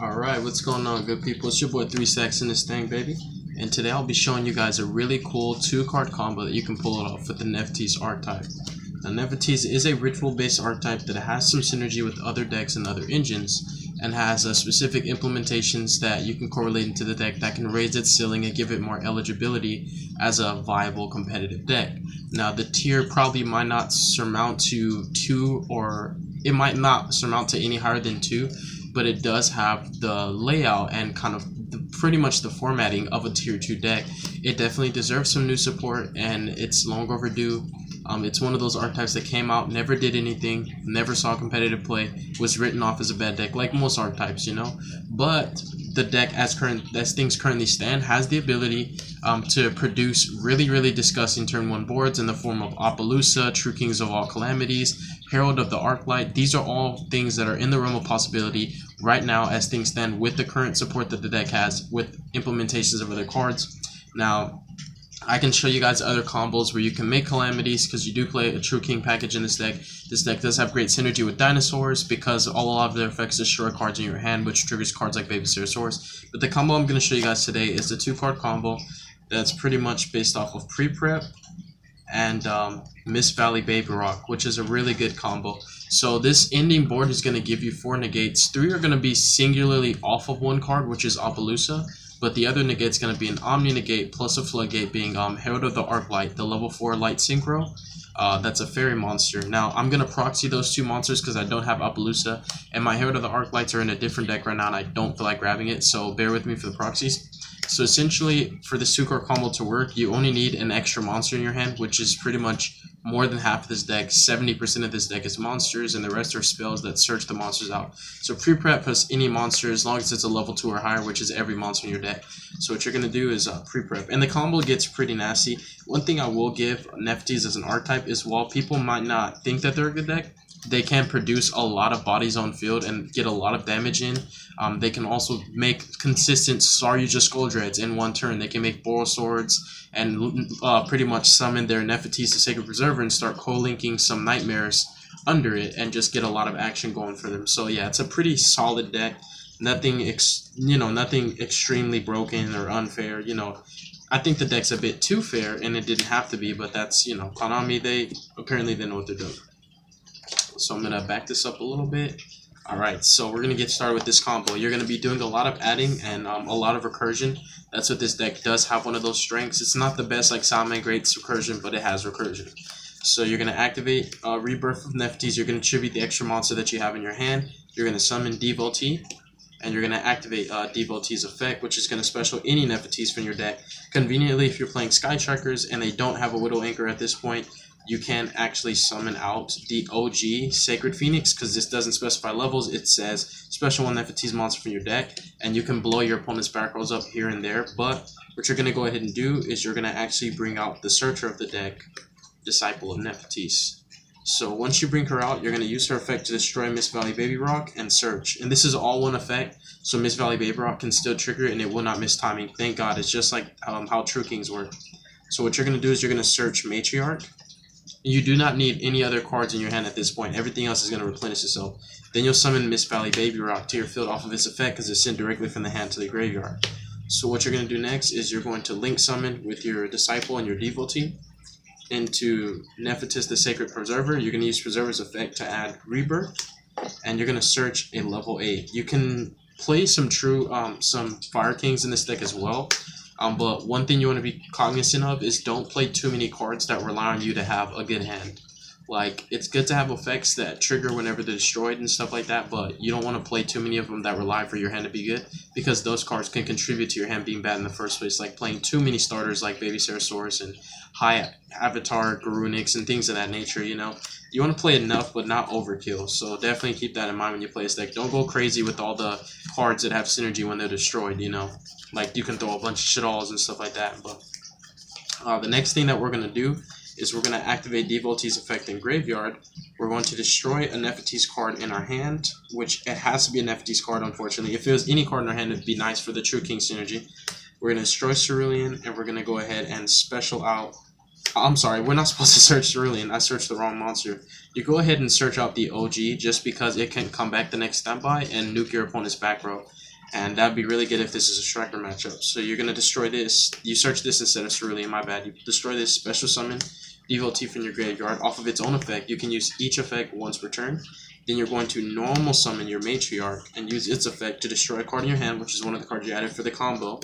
Alright, what's going on, good people? It's your boy 3 Sacks in this thing, baby. And today I'll be showing you guys a really cool 2-card combo that you can pull it off with the NEPHTYSS archetype. Now, NEPHTYSS is a ritual-based archetype that has some synergy with other decks and other engines, and has specific implementations that you can correlate into the deck that can raise its ceiling and give it more eligibility as a viable competitive deck. Now, the tier probably might not surmount to 2, or it might not surmount to any higher than 2, but it does have the layout and kind of pretty much the formatting of a tier 2 deck. It definitely deserves some new support, and it's long overdue. It's one of those archetypes that came out, never did anything, never saw competitive play, was written off as a bad deck, like most archetypes, you know. But the deck, as things currently stand, has the ability to produce really disgusting turn 1 boards in the form of Appaloosa, True Kings of All Calamities, Herald of the Arclight. These are all things that are in the realm of possibility right now as things stand with the current support that the deck has with implementations of other cards. Now, I can show you guys other combos where you can make calamities, because you do play a True King package in this deck. This deck does have great synergy with dinosaurs because a lot of their effects destroy cards in your hand, which triggers cards like Baby Ceratosaurus. But the combo I'm going to show you guys today is the 2-card combo that's pretty much based off of Pre-Prep and Mist Valley Baby Rock, which is a really good combo. So this ending board is going to give you 4 negates. 3 are going to be singularly off of 1 card, which is Appaloosa. But the other negate is going to be an Omni negate plus a Floodgate, being Herald of the Arclight, the level 4 light synchro. That's a fairy monster. Now, I'm going to proxy those 2 monsters because I don't have Appaloosa, and my Herald of the Arclights are in a different deck right now, and I don't feel like grabbing it, so bear with me for the proxies. So essentially, for this 2-card combo to work, you only need an extra monster in your hand, which is pretty much more than half of this deck. 70% of this deck is monsters, and the rest are spells that search the monsters out. So pre-prep plus any monster, as long as it's a level 2 or higher, which is every monster in your deck. So what you're going to do is pre-prep. And the combo gets pretty nasty. One thing I will give NEPHTYSS as an archetype is, while people might not think that they're a good deck, they can produce a lot of bodies on field and get a lot of damage in. They can also make consistent Saryuja Skull Dreads in 1 turn. They can make Boral Swords and pretty much summon their NEPHTYSS, the Sacred Preserver, and start co-linking some Nightmares under it and just get a lot of action going for them. So yeah, it's a pretty solid deck. Nothing extremely broken or unfair. I think the deck's a bit too fair, and it didn't have to be, but that's, Konami, they know what they're doing. So I'm going to back this up a little bit. Alright, so we're going to get started with this combo. You're going to be doing a lot of adding and a lot of recursion. That's what this deck does have, one of those strengths. It's not the best like Salmon Great's recursion, but it has recursion. So you're going to activate Rebirth of NEPHTYSS. You're going to tribute the extra monster that you have in your hand. You're going to summon Devotee, and you're going to activate Devotee's effect, which is going to special any NEPHTYSS from your deck. Conveniently, if you're playing Sky Trackers and they don't have a Widow Anchor at this point, you can actually summon out the OG Sacred Phoenix, because this doesn't specify levels. It says special 1 NEPHTYSS monster from your deck, and you can blow your opponent's back rolls up here and there. But what you're going to go ahead and do is you're going to actually bring out the Searcher of the deck, Disciple of NEPHTYSS. So once you bring her out, you're going to use her effect to destroy Mist Valley Baby Rock and search. And this is all 1 effect, so Mist Valley Baby Rock can still trigger and it will not miss timing. Thank God. It's just like how True Kings work. So what you're going to do is you're going to search Matriarch. You do not need any other cards in your hand at this point. Everything else is going to replenish itself. Then you'll summon Mist Valley Baby Rock to your field off of its effect, because it's sent directly from the hand to the graveyard. So what you're going to do next is you're going to link summon with your Disciple and your Devotee into NEPHTYSS, the Sacred Preserver. You're going to use Preserver's effect to add Rebirth, and you're going to search a level 8. You can play some some Fire Kings in this deck as well. But one thing you want to be cognizant of is don't play too many cards that rely on you to have a good hand. Like, it's good to have effects that trigger whenever they're destroyed and stuff like that, but you don't want to play too many of them that rely for your hand to be good, because those cards can contribute to your hand being bad in the first place, like playing too many starters like Baby Ceratosaurus and High Avatar Garunix and things of that nature. You want to play enough but not overkill, so definitely keep that in mind when you play this deck. Don't go crazy with all the cards that have synergy when they're destroyed, like you can throw a bunch of shit-alls and stuff like that. But the next thing that we're going to do is we're going to activate Devotee's effect in graveyard. We're going to destroy a NEPHTYSS card in our hand, which it has to be a NEPHTYSS card, unfortunately. If it was any card in our hand, it'd be nice for the True King synergy. We're going to destroy Cerulean, and we're going to go ahead and special out I'm sorry, we're not supposed to search Cerulean. I searched the wrong monster. You go ahead and search out the OG just because it can come back the next standby and nuke your opponent's back row. And that'd be really good if this is a striker matchup. So you're going to destroy this. You search this instead of Cerulean, my bad. You destroy this, special summon devotee from your graveyard. Off of its own effect, you can use each effect once per turn. Then you're going to normal summon your Matriarch and use its effect to destroy a card in your hand, which is one of the cards you added for the combo.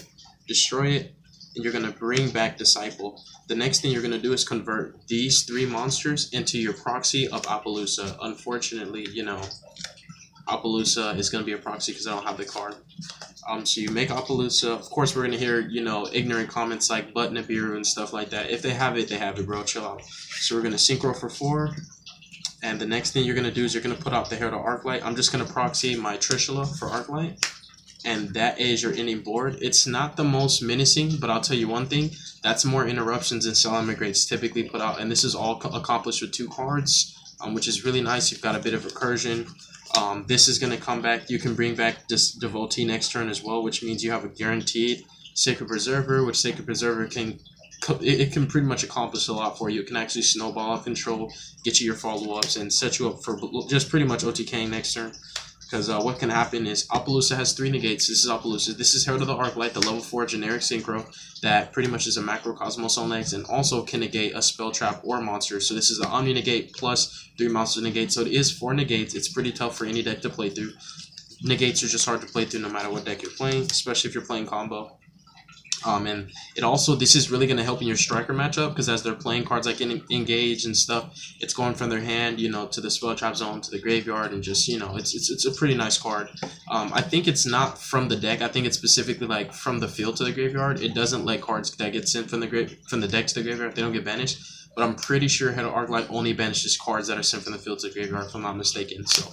Destroy it, and you're going to bring back Disciple. The next thing you're going to do is convert these 3 monsters into your proxy of Appaloosa. Unfortunately, you know, Appaloosa is going to be a proxy because I don't have the card. So you make Appaloosa. Of course, we're going to hear, you know, ignorant comments like Butt Nibiru and stuff like that. If they have it, bro. Chill out. So we're going to Synchro for 4. And the next thing you're going to do is you're going to put out the Herald of Arclight. I'm just going to proxy my Trishula for Arclight. And that is your ending board. It's not the most menacing, but I'll tell you one thing. That's more interruptions than Salamagrates typically put out. And this is all accomplished with 2 cards, which is really nice. You've got a bit of recursion. This is going to come back. You can bring back this Devotee next turn as well, which means you have a guaranteed Sacred Preserver, which Sacred Preserver can... It can pretty much accomplish a lot for you. It can actually snowball out control, get you your follow-ups, and set you up for just pretty much OTKing next turn. Because what can happen is Appaloosa has 3 negates. This is Appaloosa. This is Herald of the Arclight, the level 4 generic synchro that pretty much is a macrocosmos on legs and also can negate a spell trap or monster. So this is the Omni negate plus 3 monster negate. So it is 4 negates. It's pretty tough for any deck to play through. Negates are just hard to play through no matter what deck you're playing, especially if you're playing combo. And it also, this is really going to help in your striker matchup because as they're playing cards like Engage and stuff, it's going from their hand, you know, to the spell trap zone, to the graveyard, and just, you know, it's a pretty nice card. I think it's not from the deck. I think it's specifically like from the field to the graveyard. It doesn't let cards that get sent from the deck to the graveyard. They don't get banished. But I'm pretty sure Herald of Arclight only banishes cards that are sent from the field to the graveyard, if I'm not mistaken. So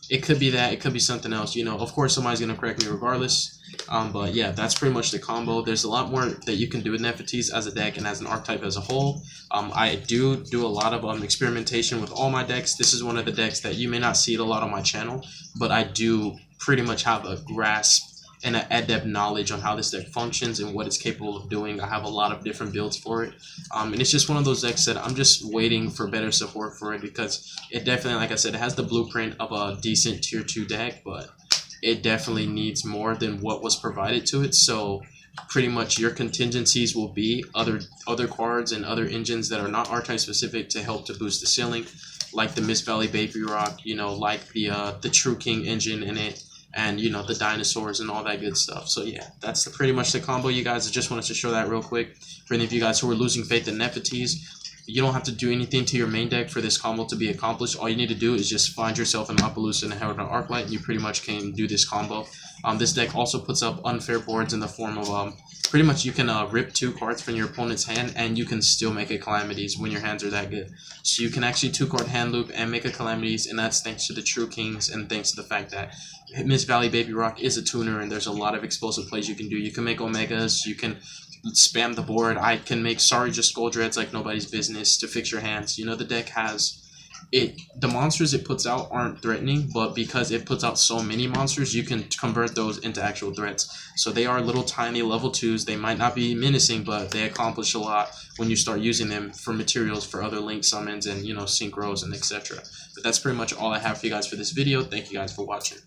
it could be that. It could be something else. You know, of course, somebody's going to correct me regardless. But yeah, that's pretty much the combo. There's a lot more that you can do with NEPHTYSS as a deck and as an archetype as a whole. I do a lot of experimentation with all my decks. This is one of the decks that you may not see it a lot on my channel, but I do pretty much have a grasp and an adept knowledge on how this deck functions and what it's capable of doing. I have a lot of different builds for it. And it's just one of those decks that I'm just waiting for better support for it because it definitely, like I said, it has the blueprint of a decent tier 2 deck, but it definitely needs more than what was provided to it. So pretty much your contingencies will be other cards and other engines that are not archetype specific to help to boost the ceiling, like the Mist Valley Baby Rock, you know, like the True King engine in it, and you know, the dinosaurs and all that good stuff. So yeah, that's pretty much the combo, you guys. I just wanted to show that real quick for any of you guys who are losing faith in NEPHTYSS. You don't have to do anything to your main deck for this combo to be accomplished. All you need to do is just find yourself an Appaloosa and a Herald of Arclight, and you pretty much can do this combo. This deck also puts up unfair boards in the form of pretty much you can rip 2 cards from your opponent's hand, and you can still make a Calamities when your hands are that good. So you can actually 2-card hand loop and make a Calamities, and that's thanks to the True Kings and thanks to the fact that Mist Valley Baby Rock is a tuner, and there's a lot of explosive plays you can do. You can make Omegas, you can spam the board. I can make Sorry Just Skull Dreads like nobody's business to fix your hands. You know, the deck has it. The monsters it puts out aren't threatening, but because it puts out so many monsters, you can convert those into actual threats. So they are little tiny level 2s. They might not be menacing, but they accomplish a lot when you start using them for materials for other link summons and, you know, synchros and etc. But that's pretty much all I have for you guys for this video. Thank you guys for watching.